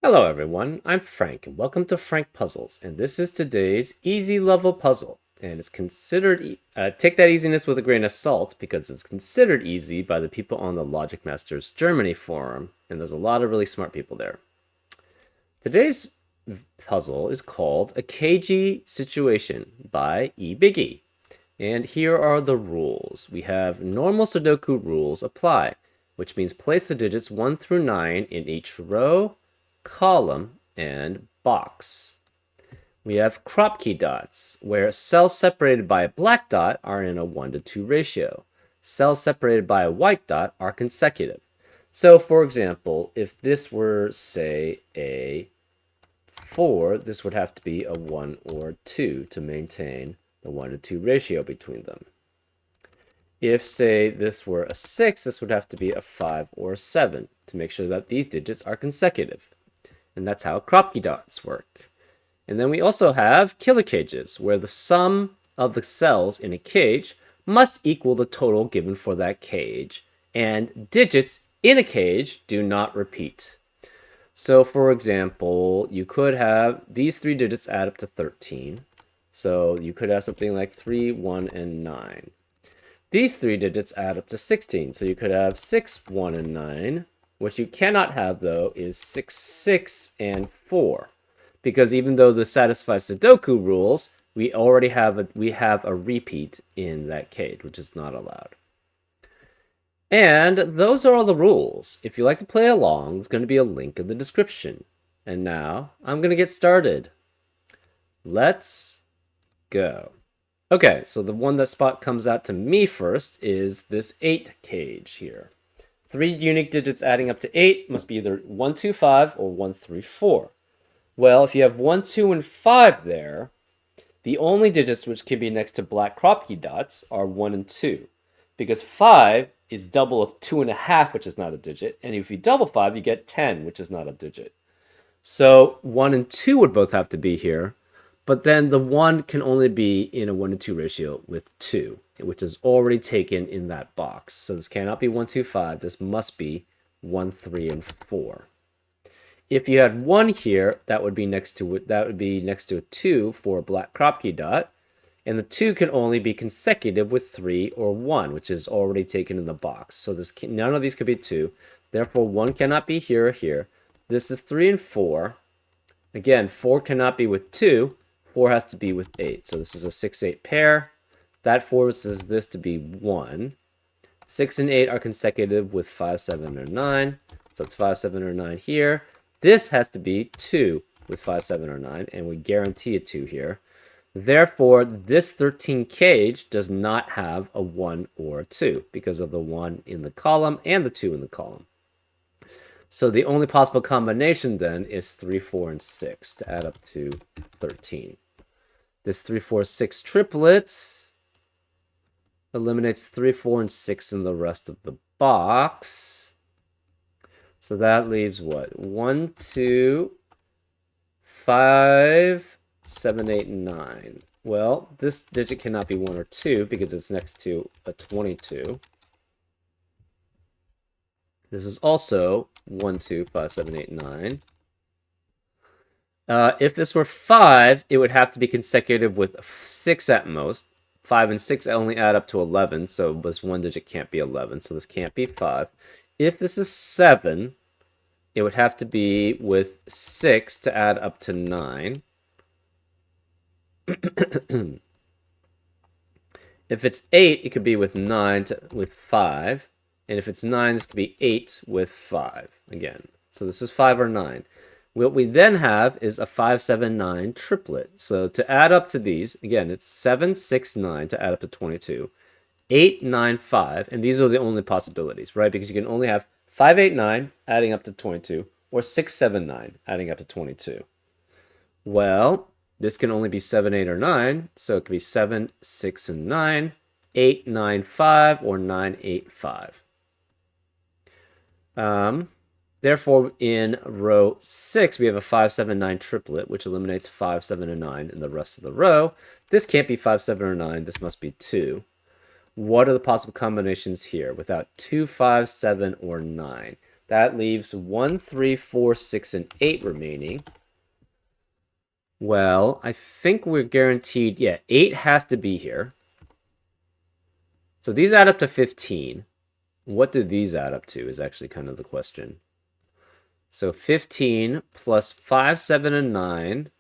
Hello everyone, I'm Frank and welcome to Frank Puzzles, and this is today's easy level puzzle. And it's considered, take that easiness with a grain of salt because it's considered easy by the people on the Logic Masters Germany forum, and there's a lot of really smart people there. Today's puzzle is called A Cagey Situation by E. And here are the rules. We have normal Sudoku rules apply, which means place the digits 1 through 9 in each row, column, and box. We have crop key dots, where cells separated by a black dot are in a 1 to 2 ratio. Cells separated by a white dot are consecutive. So, for example, if this were, say, a 4, this would have to be a 1 or 2 to maintain the 1 to 2 ratio between them. If, say, this were a 6, this would have to be a 5 or a 7 to make sure that these digits are consecutive. And that's how crop key dots work. And then we also have killer cages, where the sum of the cells in a cage must equal the total given for that cage, and digits in a cage do not repeat. So, for example, you could have these 3 digits add up to 13. So you could have something like 3, 1, and 9. These 3 digits add up to 16. So you could have 6, 1, and 9. What you cannot have, though, is 6, 6, and 4. Because even though this satisfies Sudoku rules, we already have a repeat in that cage, which is not allowed. And those are all the rules. If you like to play along, there's going to be a link in the description. And now, I'm going to get started. Let's go. Okay, so the one that spot comes out to me first is this 8 cage here. 3 unique digits adding up to 8 must be either 1, 2, 5 or 1, 3, 4. Well, if you have 1, 2, and 5 there, the only digits which can be next to black crop key dots are 1 and 2. Because 5 is double of 2.5, which is not a digit. And if you double 5, you get 10, which is not a digit. So 1 and 2 would both have to be here. But then the 1 can only be in a 1 to 2 ratio with 2, which is already taken in that box. So this cannot be 1, 2, 5. This must be 1, 3, and 4. If you had 1 here, that would be next to a 2 for a black crop key dot. And the 2 can only be consecutive with 3 or 1, which is already taken in the box. So none of these could be 2. Therefore, 1 cannot be here or here. This is 3 and 4. Again, 4 cannot be with 2. 4 has to be with 8. So this is a 6-8 pair. That forces this to be 1. 6 and 8 are consecutive with 5, 7, or 9. So it's 5, 7, or 9 here. This has to be 2 with 5, 7, or 9, and we guarantee a 2 here. Therefore, this 13 cage does not have a 1 or a 2 because of the 1 in the column and the 2 in the column. So the only possible combination then is 3, 4, and 6 to add up to 13. This 3, 4, 6 triplet eliminates 3, 4, and 6 in the rest of the box. So that leaves what? 1, 2, 5, 7, 8, and 9. Well, this digit cannot be 1 or 2 because it's next to a 22. This is also 1, 2, 5, 7, 8, 9. If this were 5, it would have to be consecutive with 6 at most. 5 and 6 only add up to 11, so this one digit can't be 11, so this can't be 5. If this is 7, it would have to be with 6 to add up to 9. If it's 8, it could be with 9 with 5. And if it's 9, this could be 8 with 5 again. So this is 5 or 9. What we then have is a 5, 7, 9 triplet. So to add up to these, again, it's 7, 6, 9 to add up to 22. 8, 9, 5. And these are the only possibilities, right? Because you can only have 5, 8, 9 adding up to 22, or 6, 7, 9 adding up to 22. Well, this can only be 7, 8, or 9. So it could be 7, 6, and 9, 8, 9, 5, or 9, 8, 5. Therefore, in row 6, we have a 5, 7, 9 triplet, which eliminates 5, 7, and 9 in the rest of the row. This can't be 5, 7, or 9. This must be 2. What are the possible combinations here without 2, 5, 7, or 9? That leaves 1, 3, 4, 6, and 8 remaining. Well, I think we're guaranteed, yeah, 8 has to be here. So these add up to 15. What do these add up to is actually kind of the question. So 15 plus 5, 7, and 9,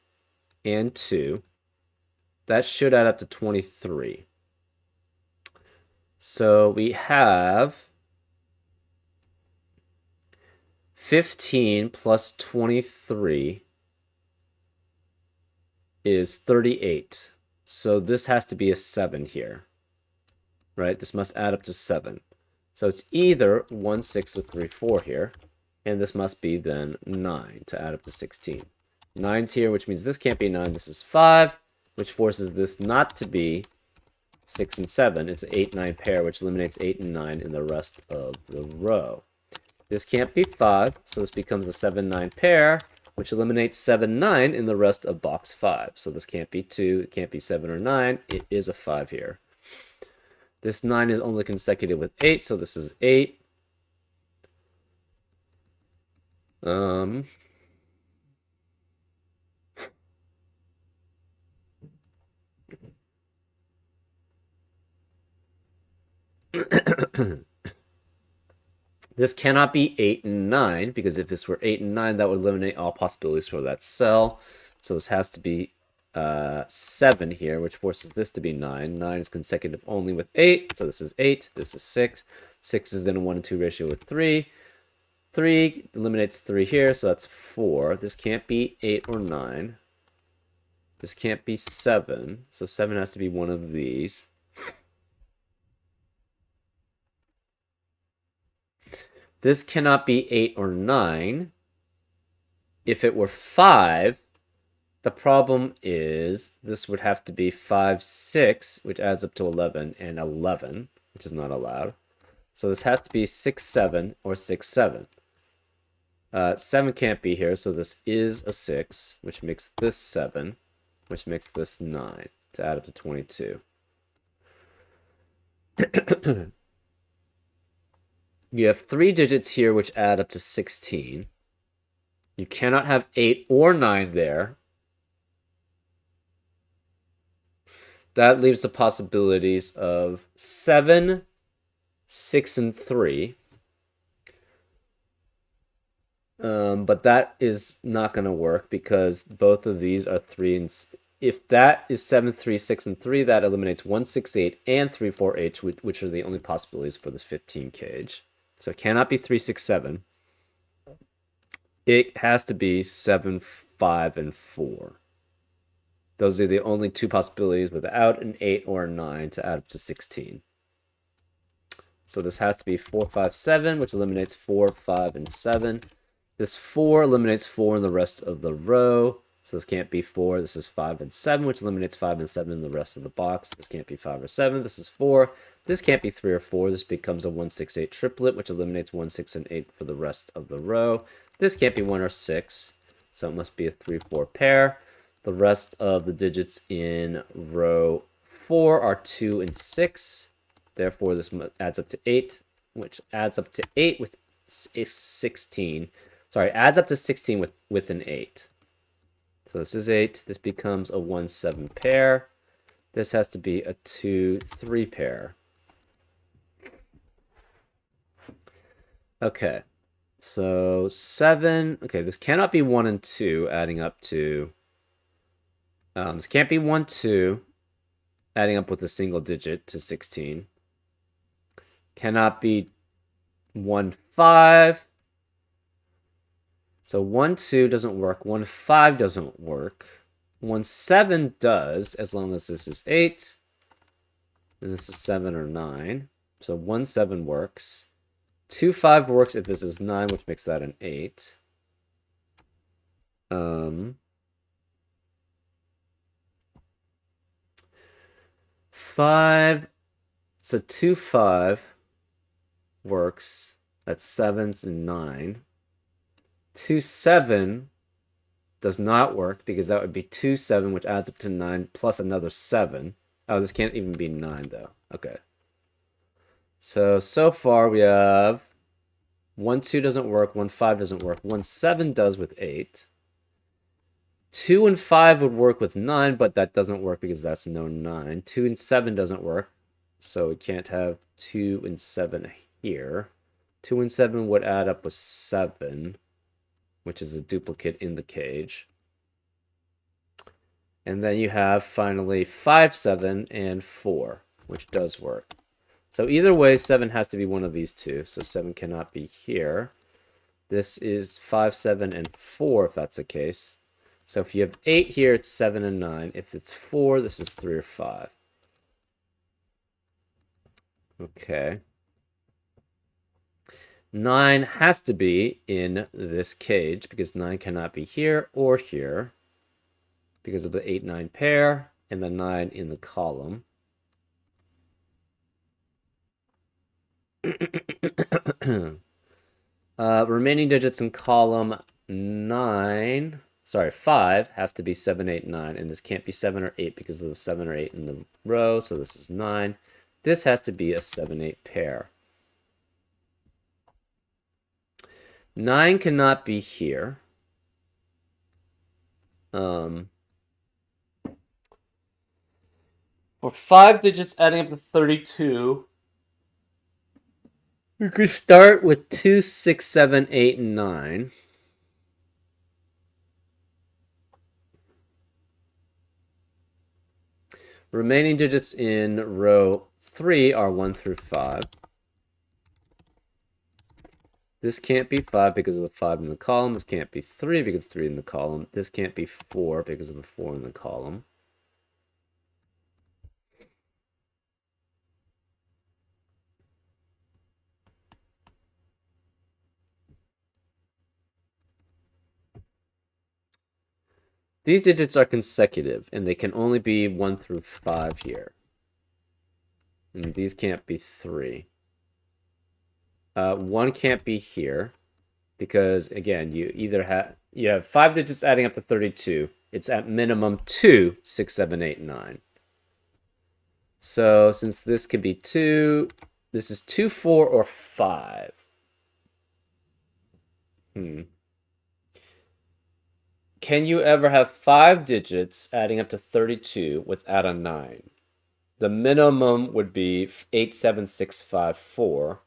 and 2. That should add up to 23. So we have 15 plus 23 is 38. So this has to be a 7 here, right? This must add up to 7. So it's either 1, 6, or 3, 4 here. And this must be then 9 to add up to 16. 9's here, which means this can't be 9. This is 5, which forces this not to be 6 and 7. It's an 8, 9 pair, which eliminates 8 and 9 in the rest of the row. This can't be 5, so this becomes a 7, 9 pair, which eliminates 7, 9 in the rest of box 5. So this can't be 2, it can't be 7 or 9. It is a 5 here. This 9 is only consecutive with 8, so this is 8. This cannot be 8 and 9, because if this were 8 and 9, that would eliminate all possibilities for that cell. So this has to be 7 here, which forces this to be 9. 9 is consecutive only with 8, so this is 8, this is 6. 6 is in a 1 and 2 ratio with 3. 3 eliminates 3 here, so that's 4. This can't be 8 or 9. This can't be 7, so 7 has to be one of these. This cannot be 8 or 9. If it were 5, the problem is this would have to be 5, 6, which adds up to 11, and 11, which is not allowed. So this has to be 6, 7, or 6, 7. 7 can't be here, so this is a 6, which makes this 7, which makes this 9, to add up to 22. You have 3 digits here which add up to 16. You cannot have 8 or 9 there. That leaves the possibilities of 7, 6, and 3. But that is not going to work because both of these are 3 and... If that is 7, 3, 6, and 3, that eliminates 1, 6, 8, and 3, 4, 8, which are the only possibilities for this 15 cage. So it cannot be 3, 6, 7. It has to be 7, 5, and 4. Those are the only two possibilities without an 8 or a 9 to add up to 16. So this has to be 4, 5, 7, which eliminates 4, 5, and 7. This 4 eliminates 4 in the rest of the row. So this can't be 4. This is 5 and 7, which eliminates 5 and 7 in the rest of the box. This can't be 5 or 7. This is 4. This can't be 3 or 4. This becomes a 1, 6, 8 triplet, which eliminates 1, 6, and 8 for the rest of the row. This can't be 1 or 6, so it must be a 3, 4 pair. The rest of the digits in row 4 are 2 and 6. Therefore, this adds up to 8, which adds up to 8 with 16. Sorry, adds up to 16 with an 8. So this is 8. This becomes a 1, 7 pair. This has to be a 2, 3 pair. Okay. So 7. Okay, this cannot be 1 and 2 adding up to... this can't be 1, 2 adding up with a single digit to 16. Cannot be 1, 5. So 1, 2 doesn't work. 1, 5 doesn't work. 1, 7 does, as long as this is 8. And this is 7 or 9. So 1, 7 works. 2, 5 works if this is 9, which makes that an 8. 5. So 2, 5 works. That's 7 and 9. 2, 7 does not work because that would be 2, 7, which adds up to 9 plus another 7. Oh, this can't even be 9 though. Okay. So far we have 1, 2 doesn't work. 1, 5 doesn't work. 1, 7 does with 8. 2 and 5 would work with 9, but that doesn't work because that's no 9. 2 and 7 doesn't work, so we can't have 2 and 7 here. 2 and 7 would add up with 7, which is a duplicate in the cage. And then you have, finally, 5, 7, and 4, which does work. So either way, 7 has to be one of these two, so 7 cannot be here. This is 5, 7, and 4, if that's the case. So if you have 8 here, it's 7 and 9. If it's 4, this is 3 or 5. Okay. 9 has to be in this cage because 9 cannot be here or here because of the 8-9 pair and the 9 in the column. Remaining digits in column 9, sorry, 5 have to be 7, 8, 9, and this can't be 7 or 8 because of the 7 or 8 in the row, so this is 9. This has to be a 7, 8 pair. 9 cannot be here. For 5 digits adding up to 32, we could start with 2, 6, 7, 8, and 9. Remaining digits in row 3 are 1 through 5. This can't be 5 because of the 5 in the column. This can't be 3 because 3 in the column. This can't be 4 because of the 4 in the column. These digits are consecutive, and they can only be 1 through 5 here. And these can't be 3. 1 can't be here because, again, you have 5 digits adding up to 32. It's at minimum 2, 6, 7, 8, 9. So since this could be 2, this is 2, 4, or 5. Can you ever have 5 digits adding up to 32 without a 9? The minimum would be 8, 7, 6, 5, 4.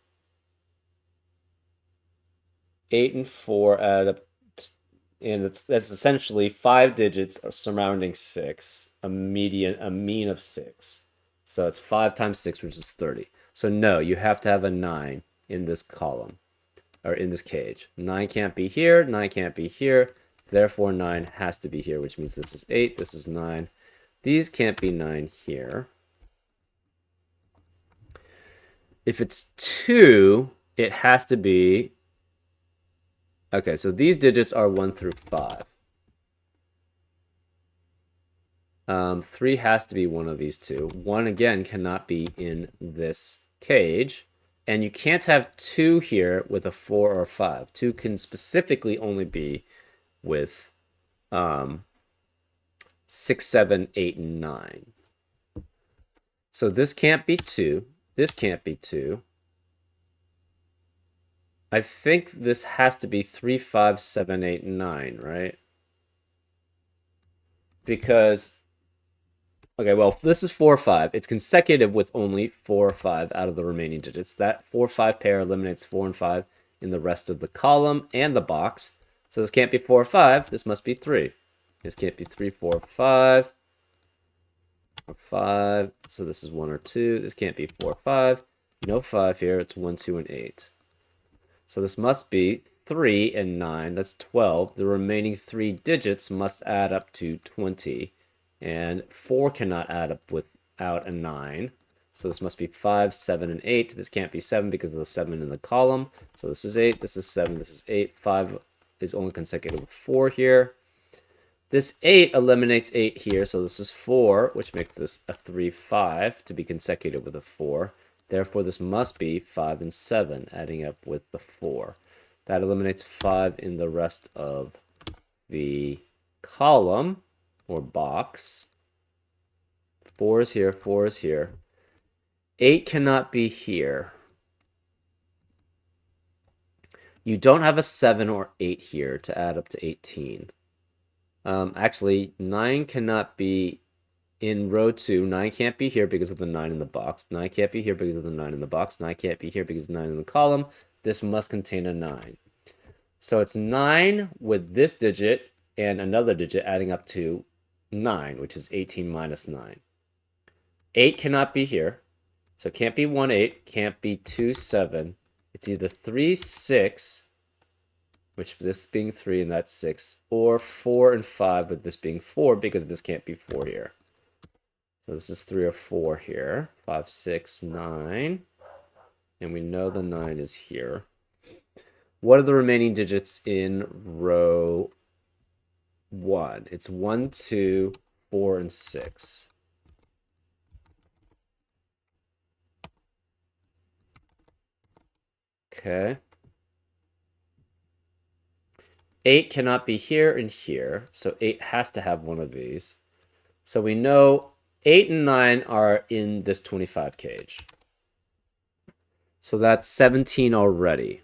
8 and 4 add up, and that's essentially 5 digits surrounding 6, a mean of 6. So it's 5 times 6, which is 30. So no, you have to have a 9 in this column, or in this cage. 9 can't be here, 9 can't be here, therefore 9 has to be here, which means this is 8, this is 9. These can't be 9 here. If it's 2, it has to be... Okay, so these digits are 1 through 5. 3 has to be one of these two. 1, again, cannot be in this cage. And you can't have 2 here with a 4 or 5. 2 can specifically only be with 6, 7, 8, and 9. So this can't be 2. This can't be 2. I think this has to be 3, 5, 7, 8, 9, right? Because, okay, well, this is 4, 5. It's consecutive with only 4 or 5 out of the remaining digits. That 4, 5 pair eliminates 4 and 5 in the rest of the column and the box. So this can't be 4 or 5. This must be 3. This can't be 3, 4, 5. Or 5. So this is 1 or 2. This can't be 4 or 5. No 5 here. It's 1, 2, and 8. So this must be 3 and 9. That's 12. The remaining 3 digits must add up to 20. And 4 cannot add up without a 9. So this must be 5, 7, and 8. This can't be 7 because of the 7 in the column. So this is 8, this is 7, this is 8. 5 is only consecutive with 4 here. This 8 eliminates 8 here, so this is 4, which makes this a 3, 5 to be consecutive with a 4. Therefore, this must be 5 and 7, adding up with the 4. That eliminates 5 in the rest of the column, or box. 4 is here, 4 is here. 8 cannot be here. You don't have a 7 or 8 here to add up to 18. Actually, 9 cannot be in row 2. 9 can't be here because of the 9 in the box. 9 can't be here because of the 9 in the box. 9 can't be here because of the 9 in the column. This must contain a 9. So it's 9 with this digit and another digit adding up to 9, which is 18 minus 9. 8 cannot be here. So it can't be 1, 8. Can't be 2, 7. It's either 3, 6, which this being 3 and that's 6, or 4 and 5 with this being 4 because this can't be 4 here. So this is 3 or 4 here. 5, 6, 9. And we know the 9 is here. What are the remaining digits in row 1? It's 1, 2, 4, and 6. Okay. 8 cannot be here and here, so 8 has to have one of these. So we know 8 and 9 are in this 25 cage. So that's 17 already.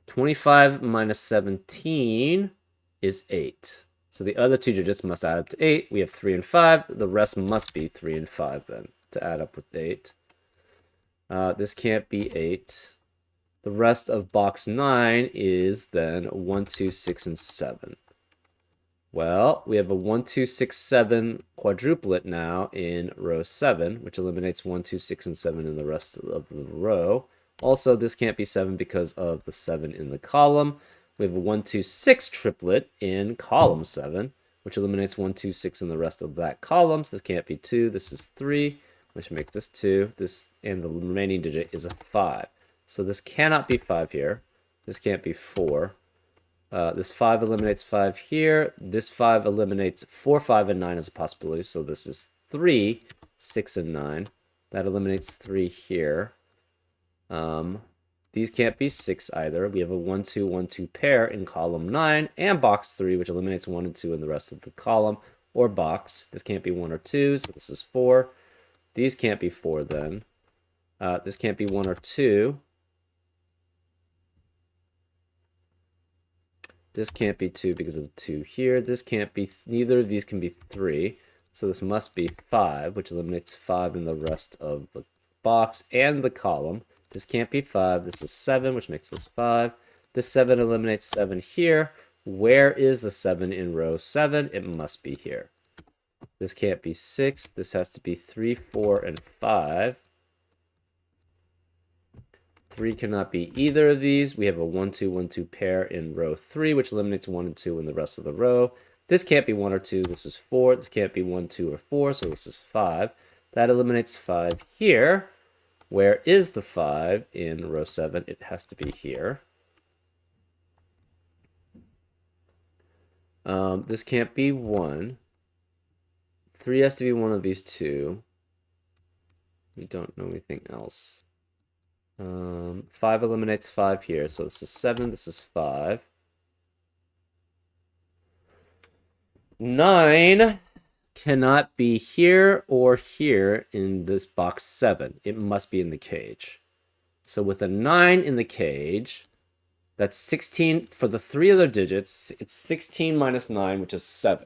25 minus 17 is 8. So the other two digits must add up to 8. We have 3 and 5. The rest must be 3 and 5 then to add up with 8. This can't be 8. The rest of box 9 is then 1, 2, 6, and 7. Well, we have a 1, 2, 6, 7 quadruplet now in row 7, which eliminates 1, 2, 6, and 7 in the rest of the row. Also, this can't be 7 because of the 7 in the column. We have a 1, 2, 6 triplet in column 7, which eliminates 1, 2, 6 in the rest of that column. So this can't be 2. This is 3, which makes this 2. And the remaining digit is a 5. So this cannot be 5 here. This can't be 4. This 5 eliminates 5 here. This 5 eliminates 4, 5, and 9 as a possibility. So this is 3, 6, and 9. That eliminates 3 here. These can't be 6 either. We have a 1, 2, 1, 2 pair in column 9 and box 3, which eliminates 1 and 2 in the rest of the column or box. This can't be 1 or 2, so this is 4. These can't be 4 then. This can't be 1 or 2. This can't be 2 because of the 2 here. This can't be, neither of these can be 3. So this must be 5, which eliminates 5 in the rest of the box and the column. This can't be 5. This is 7, which makes this 5. This 7 eliminates 7 here. Where is the 7 in row 7? It must be here. This can't be 6. This has to be 3, 4, and 5. 3 cannot be either of these. We have a 1, 2, 1, 2 pair in row 3, which eliminates 1 and 2 in the rest of the row. This can't be 1 or 2. This is 4. This can't be 1, 2, or 4, so this is 5. That eliminates 5 here. Where is the 5 in row 7? It has to be here. This can't be 1. 3 has to be one of these two. We don't know anything else. 5 eliminates 5 here, so this is 7, this is 5. 9 cannot be here or here in this box 7. It must be in the cage. So with a 9 in the cage, that's 16 for the 3 other digits. It's 16 minus 9, which is 7.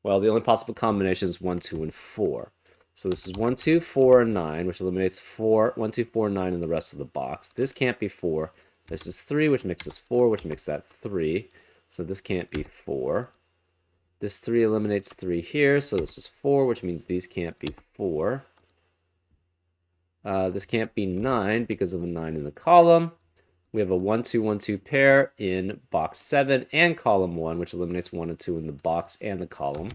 Well, the only possible combination is 1, 2, and 4. So this is 1, 2, 4, and 9, which eliminates 4, 1, 2, 4, and 9 in the rest of the box. This can't be 4. This is 3, which makes this 4, which makes that 3. So this can't be 4. This 3 eliminates 3 here, so this is 4, which means these can't be 4. This can't be 9 because of the 9 in the column. We have a 1, 2, 1, 2 pair in box 7 and column 1, which eliminates 1 and 2 in the box and the column.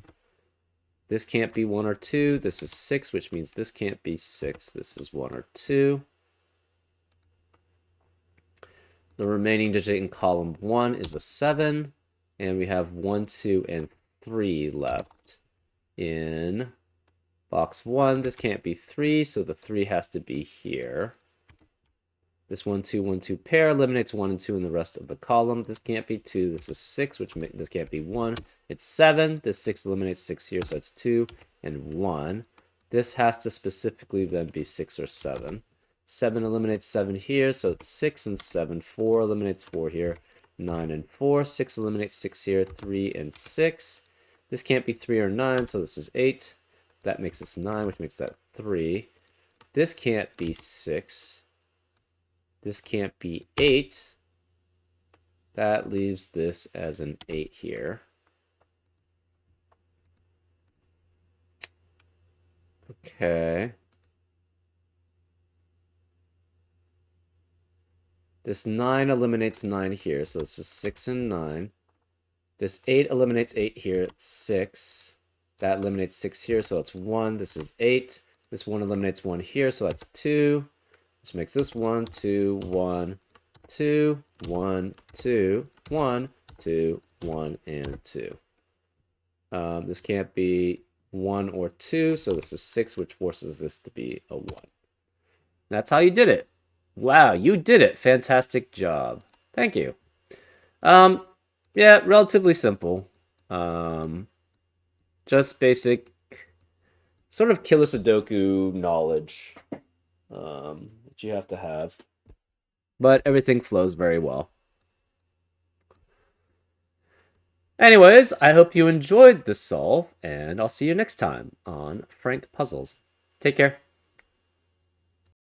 This can't be 1 or 2. This is 6, which means this can't be 6. This is 1 or 2. The remaining digit in column 1 is a 7. And we have 1, 2, and 3 left in box 1. This can't be 3, so the 3 has to be here. This 1, 2, 1, 2 pair eliminates 1 and 2 in the rest of the column. This can't be 2. This is 6, which this can't be 1. It's 7. This 6 eliminates 6 here, so it's 2 and 1. This has to specifically then be 6 or 7. 7 eliminates 7 here, so it's 6 and 7. 4 eliminates 4 here. 9 and 4. 6 eliminates 6 here. 3 and 6. This can't be 3 or 9, so this is 8. That makes this 9, which makes that 3. This can't be 6. This can't be 8. That leaves this as an 8 here. Okay. This 9 eliminates 9 here, so this is 6 and 9. This 8 eliminates 8 here, it's 6. That eliminates 6 here, so it's 1. This is 8. This 1 eliminates 1 here, so that's 2. Which makes this 1, 2, 1, 2, 1, 2, 1, 2, 1, and 2. This can't be 1 or 2, so this is 6, which forces this to be a 1. That's how you did it. Wow, you did it. Fantastic job. Thank you. Yeah, relatively simple. Just basic sort of killer Sudoku knowledge that you have to have. But everything flows very well. Anyways, I hope you enjoyed this solve, and I'll see you next time on Frank Puzzles. Take care.